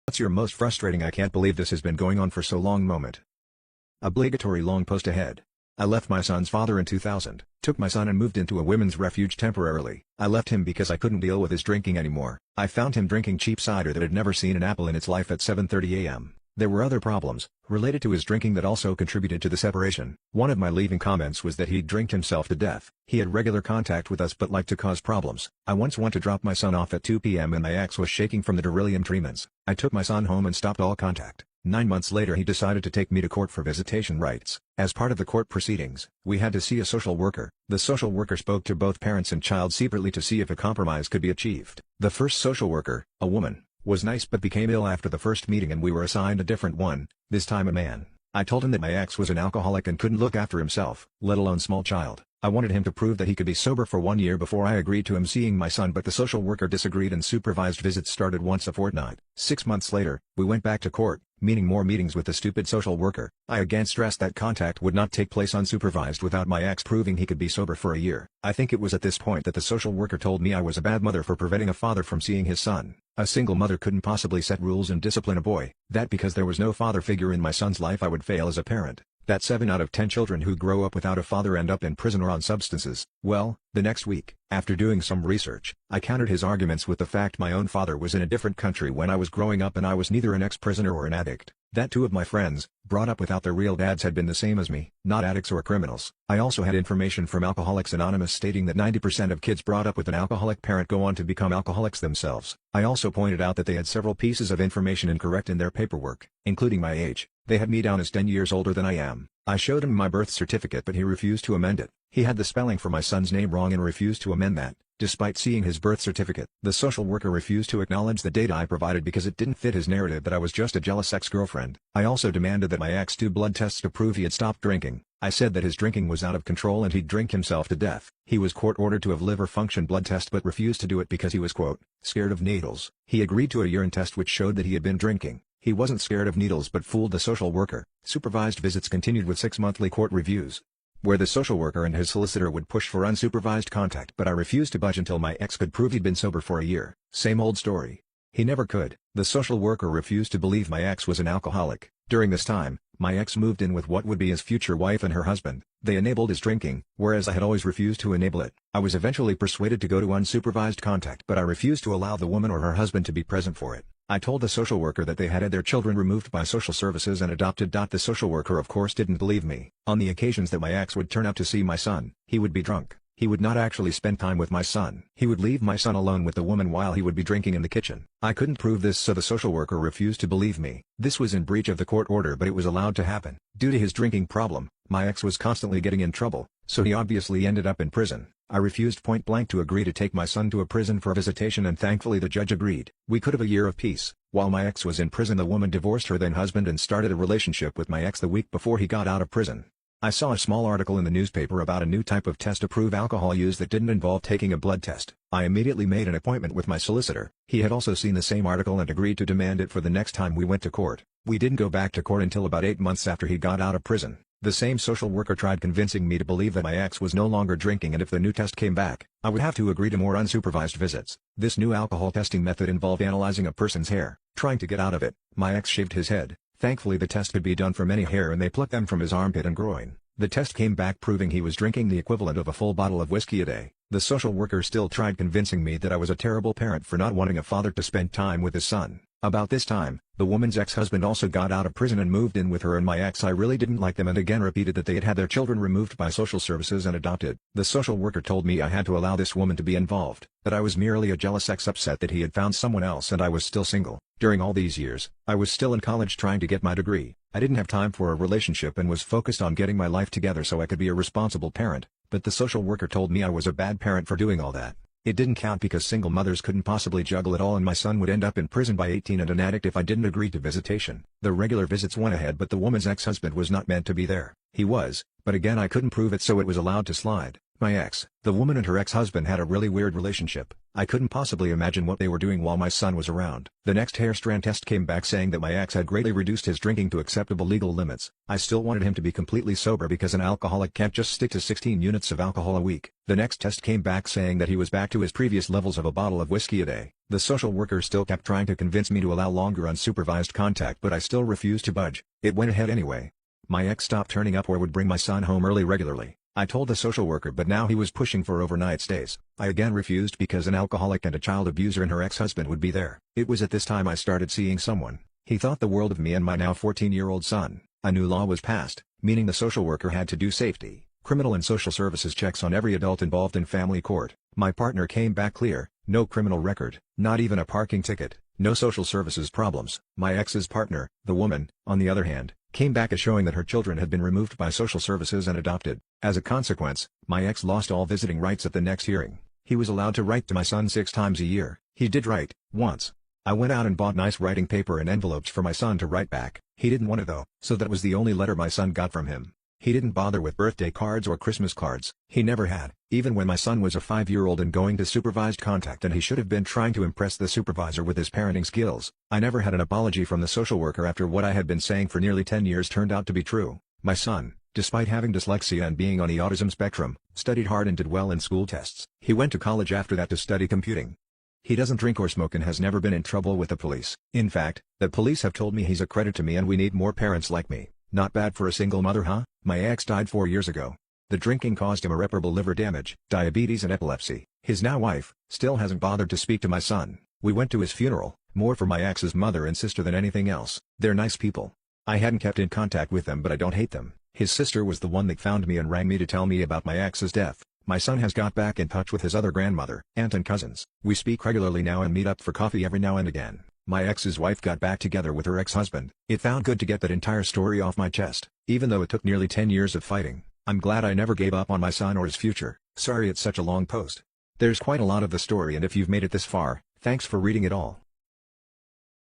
What's your most frustrating "I can't believe this has been going on for so long" moment? Obligatory long post ahead. I left my son's father in 2000, took my son and moved into a women's refuge temporarily. I left him because I couldn't deal with his drinking anymore. I found him drinking cheap cider that had never seen an apple in its life at 7:30 a.m. There were other problems, related to his drinking that also contributed to the separation. One of my leaving comments was that he'd drink himself to death. He had regular contact with us but liked to cause problems. I once went to drop my son off at 2 p.m. and my ex was shaking from the delirium tremens. I took my son home and stopped all contact. 9 months later he decided to take me to court for visitation rights. As part of the court proceedings, we had to see a social worker. The social worker spoke to both parents and child secretly to see if a compromise could be achieved. The first social worker, a woman, was nice but became ill after the first meeting and we were assigned a different one, this time a man. I told him that my ex was an alcoholic and couldn't look after himself, let alone small child. I wanted him to prove that he could be sober for 1 year before I agreed to him seeing my son, but the social worker disagreed and supervised visits started once a fortnight. 6 months later, we went back to court, meaning more meetings with the stupid social worker. I again stressed that contact would not take place unsupervised without my ex proving he could be sober for a year. I think it was at this point that the social worker told me I was a bad mother for preventing a father from seeing his son. A single mother couldn't possibly set rules and discipline a boy. That because there was no father figure in my son's life I would fail as a parent. That 7 out of 10 children who grow up without a father end up in prison or on substances. Well, the next week, after doing some research, I countered his arguments with the fact my own father was in a different country when I was growing up and I was neither an ex-prisoner or an addict. That 2 of my friends, brought up without their real dads, had been the same as me, not addicts or criminals. I also had information from Alcoholics Anonymous stating that 90% of kids brought up with an alcoholic parent go on to become alcoholics themselves. I also pointed out that they had several pieces of information incorrect in their paperwork, including my age. They had me down as 10 years older than I am. I showed him my birth certificate but he refused to amend it. He had the spelling for my son's name wrong and refused to amend that, despite seeing his birth certificate. The social worker refused to acknowledge the data I provided because it didn't fit his narrative that I was just a jealous ex-girlfriend. I also demanded that my ex do blood tests to prove he had stopped drinking. I said that his drinking was out of control and he'd drink himself to death. He was court-ordered to have liver function blood test but refused to do it because he was, quote, scared of needles. He agreed to a urine test which showed that he had been drinking. He wasn't scared of needles but fooled the social worker. Supervised visits continued with 6 monthly court reviews, where the social worker and his solicitor would push for unsupervised contact, but I refused to budge until my ex could prove he'd been sober for a year. Same old story. He never could. The social worker refused to believe my ex was an alcoholic. During this time, my ex moved in with what would be his future wife and her husband. They enabled his drinking, whereas I had always refused to enable it. I was eventually persuaded to go to unsupervised contact, but I refused to allow the woman or her husband to be present for it. I told the social worker that they had their children removed by social services and adopted. The social worker of course didn't believe me. On the occasions that my ex would turn out to see my son, he would be drunk. He would not actually spend time with my son. He would leave my son alone with the woman while he would be drinking in the kitchen. I couldn't prove this so the social worker refused to believe me. This was in breach of the court order but it was allowed to happen. Due to his drinking problem, my ex was constantly getting in trouble, so he obviously ended up in prison. I refused point blank to agree to take my son to a prison for visitation and thankfully the judge agreed. We could have a year of peace. While my ex was in prison the woman divorced her then husband and started a relationship with my ex the week before he got out of prison. I saw a small article in the newspaper about a new type of test to prove alcohol use that didn't involve taking a blood test. I immediately made an appointment with my solicitor. He had also seen the same article and agreed to demand it for the next time we went to court. We didn't go back to court until about 8 months after he got out of prison. The same social worker tried convincing me to believe that my ex was no longer drinking and if the new test came back, I would have to agree to more unsupervised visits. This new alcohol testing method involved analyzing a person's hair, trying to get out of it. My ex shaved his head. Thankfully the test could be done from any hair and they plucked them from his armpit and groin. The test came back proving he was drinking the equivalent of a full bottle of whiskey a day. The social worker still tried convincing me that I was a terrible parent for not wanting a father to spend time with his son. About this time, the woman's ex-husband also got out of prison and moved in with her and my ex. I really didn't like them and again repeated that they had their children removed by social services and adopted. The social worker told me I had to allow this woman to be involved, that I was merely a jealous ex upset that he had found someone else and I was still single. During all these years, I was still in college trying to get my degree. I didn't have time for a relationship and was focused on getting my life together so I could be a responsible parent, but the social worker told me I was a bad parent for doing all that. It didn't count because single mothers couldn't possibly juggle it all and my son would end up in prison by 18 and an addict if I didn't agree to visitation. The regular visits went ahead but the woman's ex-husband was not meant to be there. He was, but again I couldn't prove it so it was allowed to slide. My ex, the woman and her ex-husband had a really weird relationship. I couldn't possibly imagine what they were doing while my son was around. The next hair strand test came back saying that my ex had greatly reduced his drinking to acceptable legal limits. I still wanted him to be completely sober because an alcoholic can't just stick to 16 units of alcohol a week. The next test came back saying that he was back to his previous levels of a bottle of whiskey a day. The social worker still kept trying to convince me to allow longer unsupervised contact, but I still refused to budge. It went ahead anyway. My ex stopped turning up or would bring my son home early regularly. I told the social worker, but now he was pushing for overnight stays. I again refused because an alcoholic and a child abuser and her ex-husband would be there. It was at this time I started seeing someone. He thought the world of me and my now 14-year-old son. A new law was passed, meaning the social worker had to do safety, criminal and social services checks on every adult involved in family court. My partner came back clear, no criminal record, not even a parking ticket, no social services problems. My ex's partner, the woman, on the other hand, came back as showing that her children had been removed by social services and adopted. As a consequence, my ex lost all visiting rights at the next hearing. He was allowed to write to my son 6 times a year. He did write, once. I went out and bought nice writing paper and envelopes for my son to write back. He didn't want it though, so that was the only letter my son got from him. He didn't bother with birthday cards or Christmas cards. He never had, even when my son was a 5-year-old and going to supervised contact, and he should have been trying to impress the supervisor with his parenting skills. I never had an apology from the social worker after what I had been saying for nearly 10 years turned out to be true. My son, despite having dyslexia and being on the autism spectrum, studied hard and did well in school tests. He went to college after that to study computing. He doesn't drink or smoke and has never been in trouble with the police. In fact, the police have told me he's a credit to me and we need more parents like me. Not bad for a single mother, huh? My ex died 4 years ago. The drinking caused him irreparable liver damage, diabetes and epilepsy. His now wife, still hasn't bothered to speak to my son. We went to his funeral, more for my ex's mother and sister than anything else. They're nice people. I hadn't kept in contact with them, but I don't hate them. His sister was the one that found me and rang me to tell me about my ex's death. My son has got back in touch with his other grandmother, aunt and cousins. We speak regularly now and meet up for coffee every now and again. My ex's wife got back together with her ex-husband. It felt good to get that entire story off my chest, even though it took nearly 10 years of fighting. I'm glad I never gave up on my son or his future. Sorry it's such a long post. There's quite a lot of the story, and if you've made it this far, thanks for reading it all.